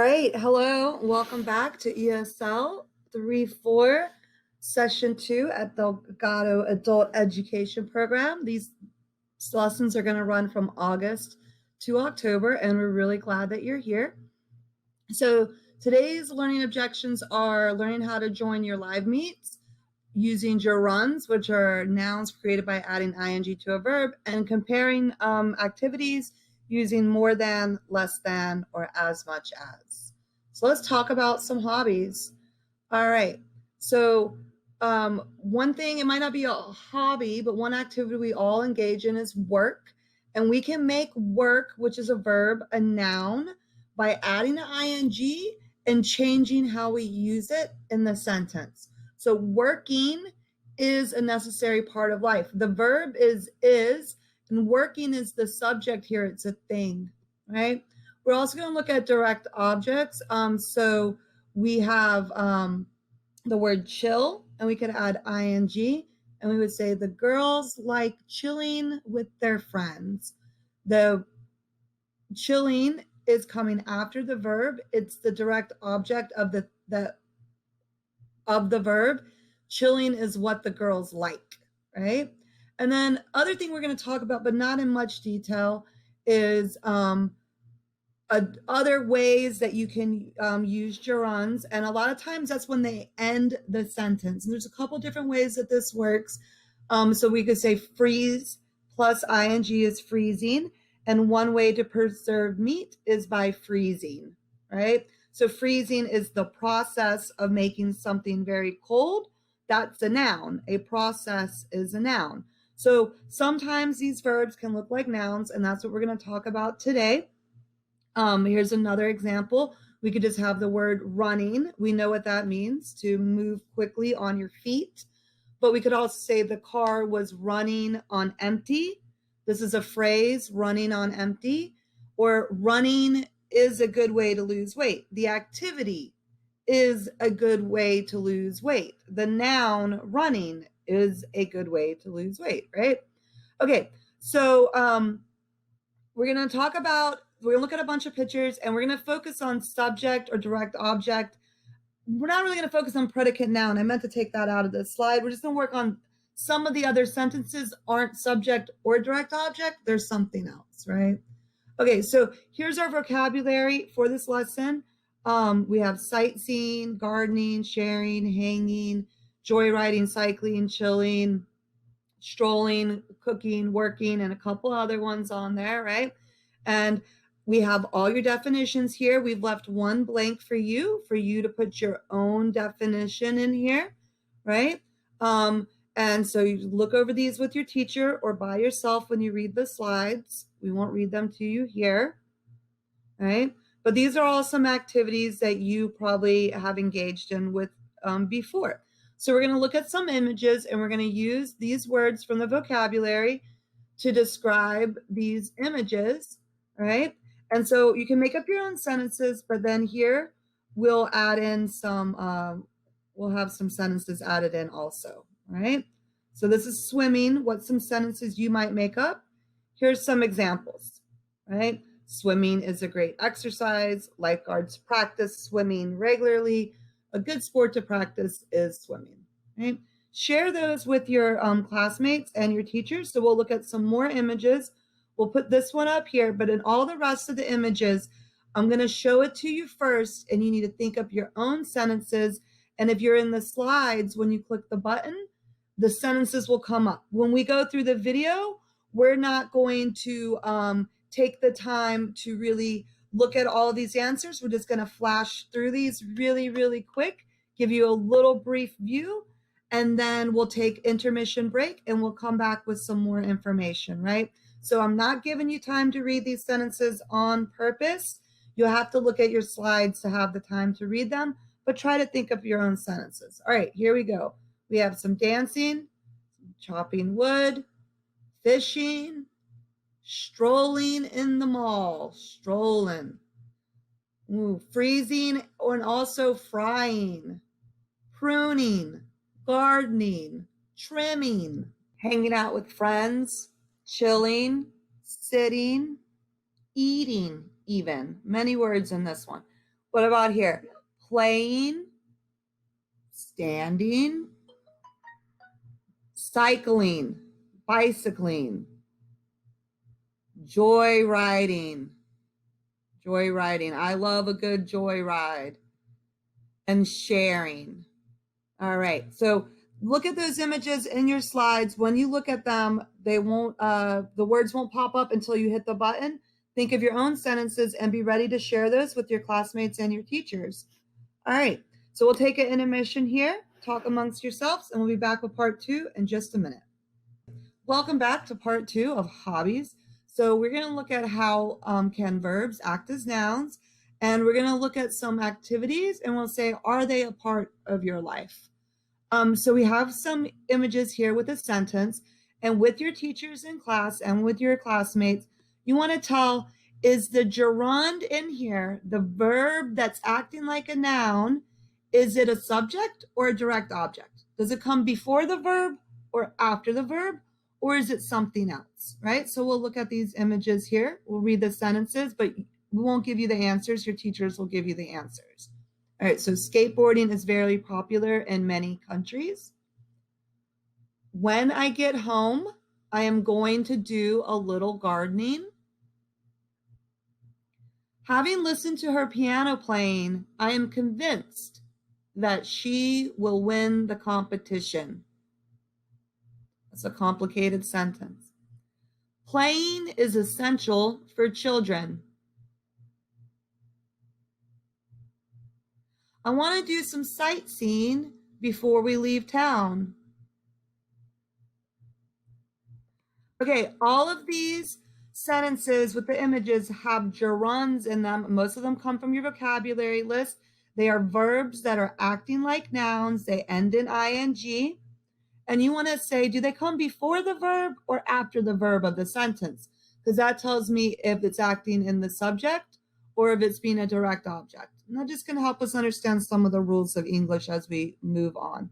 right, hello, welcome back to ESL 3-4, Session 2 at the Gato Adult Education Program. These lessons are going to run from August to October, and we're really glad that you're here. So today's learning objections are learning how to join your live meets using gerunds, which are nouns created by adding ing to a verb, and comparing activities using more than, less than, or as much as. So let's talk about some hobbies. All right. So one thing, it might not be a hobby, but one activity we all engage in is work. And we can make work, which is a verb, a noun by adding an ing and changing how we use it in the sentence. So working is a necessary part of life. The verb is, and working is the subject here. It's a thing, right? We're also going to look at direct objects. So we have the word chill, and we could add ing, and we would say the girls like chilling with their friends. The chilling is coming after the verb. It's the direct object of the verb. Chilling is what the girls like, right? And then other thing we're going to talk about, but not in much detail, is other ways that you can use gerunds. And a lot of times that's when they end the sentence. And there's a couple different ways that this works. So we could say freeze plus ing is freezing. And one way to preserve meat is by freezing, right? So freezing is the process of making something very cold. That's a noun. A process is a noun. So sometimes these verbs can look like nouns, and that's what we're going to talk about today. Here's another example. We could just have the word running. We know what that means, to move quickly on your feet. But we could also say the car was running on empty. This is a phrase, running on empty. Or running is a good way to lose weight. The activity is a good way to lose weight. The noun running is a good way to lose weight, right? Okay, so we're going to look at a bunch of pictures, and we're going to focus on subject or direct object. We're not really going to focus on predicate noun. I meant to take that out of this slide. We're just going to work on some of the other sentences aren't subject or direct object. There's something else, right? Okay, so here's our vocabulary for this lesson. We have sightseeing, gardening, sharing, hanging, joyriding, cycling, chilling, strolling, cooking, working, and a couple other ones on there, right? And we have all your definitions here. We've left one blank for you to put your own definition in here, right? And so you look over these with your teacher or by yourself when you read the slides. We won't read them to you here, right? But these are all some activities that you probably have engaged in with before. So we're going to look at some images, and we're going to use these words from the vocabulary to describe these images, right? And so you can make up your own sentences, but then here we'll add in some, we'll have some sentences added in also, right? So this is swimming. What's some sentences you might make up? Here's some examples, right? Swimming is a great exercise. Lifeguards practice swimming regularly. A good sport to practice is swimming, right? Share those with your classmates and your teachers. So we'll look at some more images. We'll put this one up here, but in all the rest of the images, I'm going to show it to you first, and you need to think up your own sentences. And if you're in the slides, when you click the button, the sentences will come up. When we go through the video, we're not going to take the time to really look at all of these answers. We're just going to flash through these really, really quick, give you a little brief view, and then we'll take intermission break, and we'll come back with some more information, right? So I'm not giving you time to read these sentences on purpose. You'll have to look at your slides to have the time to read them, but try to think of your own sentences. All right, here we go. We have some dancing, chopping wood, fishing, strolling in the mall, strolling, freezing, and also frying, pruning, gardening, trimming, hanging out with friends, chilling, sitting, eating, even. Many words in this one. What about here? Playing, standing, cycling, bicycling, joyriding. Joyriding. I love a good joyride. And sharing. All right. So look at those images in your slides. When you look at them, they won't the words won't pop up until you hit the button. Think of your own sentences and be ready to share those with your classmates and your teachers. All right. So we'll take an intermission here, talk amongst yourselves, and we'll be back with part 2 in just a minute. Welcome back to part 2 of Hobbies. So we're going to look at how can verbs act as nouns, and we're going to look at some activities, and we'll say, are they a part of your life? So we have some images here with a sentence, and with your teachers in class and with your classmates, you want to tell, is the gerund in here, the verb that's acting like a noun, is it a subject or a direct object? Does it come before the verb or after the verb, or is it something else, right? So we'll look at these images here. We'll read the sentences, but we won't give you the answers. Your teachers will give you the answers. All right, so skateboarding is very popular in many countries. When I get home, I am going to do a little gardening. Having listened to her piano playing, I am convinced that she will win the competition. That's a complicated sentence. Playing is essential for children. I want to do some sightseeing before we leave town. Okay, all of these sentences with the images have gerunds in them. Most of them come from your vocabulary list. They are verbs that are acting like nouns. They end in ing. And you want to say, do they come before the verb or after the verb of the sentence? Because that tells me if it's acting in the subject or if it's being a direct object. And that just can help us understand some of the rules of English as we move on.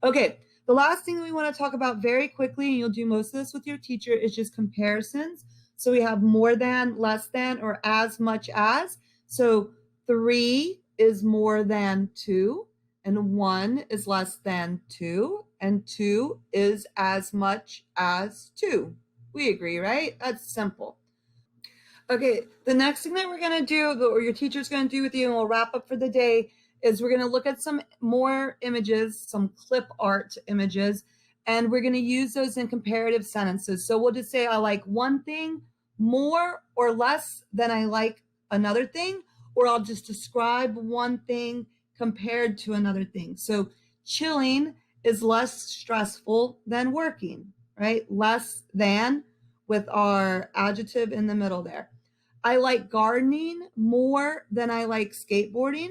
Okay, the last thing we want to talk about very quickly, and you'll do most of this with your teacher, is just comparisons. So we have more than, less than, or as much as. So 3 is more than 2, and 1 is less than 2, and 2 is as much as 2. We agree, right? That's simple. Okay, the next thing that we're going to do, or your teacher's going to do with you, and we'll wrap up for the day, is we're going to look at some more images, some clip art images, and we're going to use those in comparative sentences. So we'll just say, I like one thing more or less than I like another thing, or I'll just describe one thing compared to another thing. So chilling is less stressful than working, right? Less than with our adjective in the middle there. I like gardening more than I like skateboarding.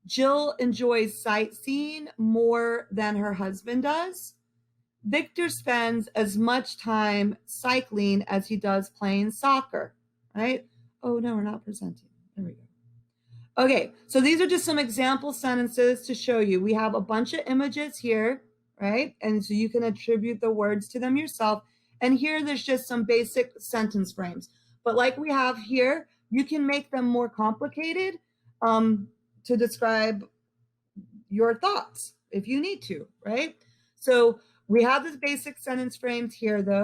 Jill enjoys sightseeing more than her husband does. Victor spends as much time cycling as he does playing soccer, right? Oh, no, we're not presenting. There we go. Okay, so these are just some example sentences to show you. We have a bunch of images here, right? And so you can attribute the words to them yourself. And here there's just some basic sentence frames. But like we have here, you can make them more complicated to describe your thoughts if you need to, right? So we have this basic sentence frames here though.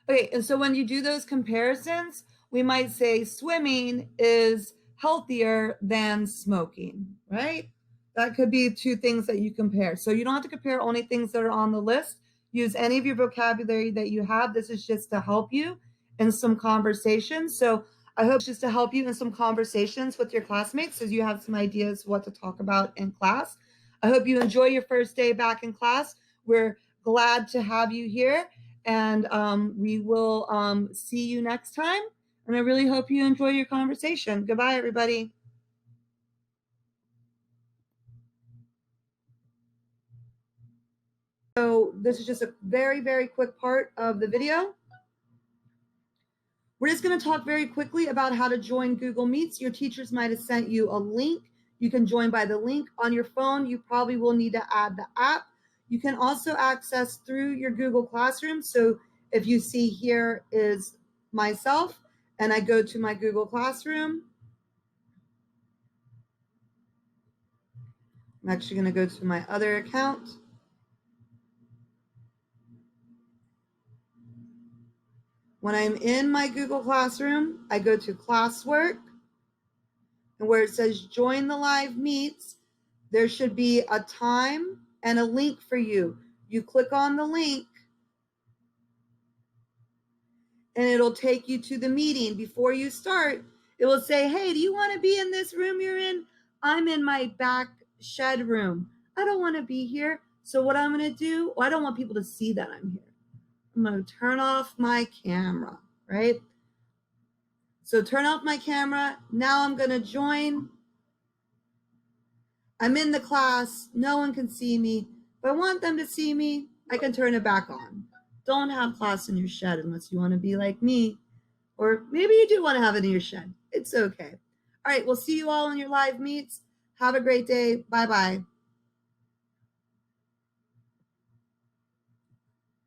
Okay, and so when you do those comparisons, we might say swimming is healthier than smoking, right? That could be two things that you compare. So you don't have to compare only things that are on the list. Use any of your vocabulary that you have. This is just to help you in some conversations. So I hope just to help you in some conversations with your classmates as you have some ideas what to talk about in class. I hope you enjoy your first day back in class. We're glad to have you here, and we will see you next time. And I really hope you enjoy your conversation. Goodbye, everybody. So this is just a very, very quick part of the video. We're just going to talk very quickly about how to join Google Meets. Your teachers might have sent you a link. You can join by the link on your phone. You probably will need to add the app. You can also access through your Google Classroom. So if you see here is myself and I go to my Google Classroom, I'm actually going to go to my other account. When I'm in my Google Classroom, I go to classwork, and where it says join the live meets, there should be a time and a link for you. You click on the link and it'll take you to the meeting. Before you start, it will say, hey, do you want to be in this room you're in? I'm in my back shed room. I don't want to be here. So what I'm going to do, I don't want people to see that I'm here. I'm going to turn off my camera, right? So turn off my camera. Now I'm going to join. I'm in the class. No one can see me. If I want them to see me, I can turn it back on. Don't have class in your shed unless you want to be like me. Or maybe you do want to have it in your shed. It's okay. All right, we'll see you all in your live meets. Have a great day. Bye-bye.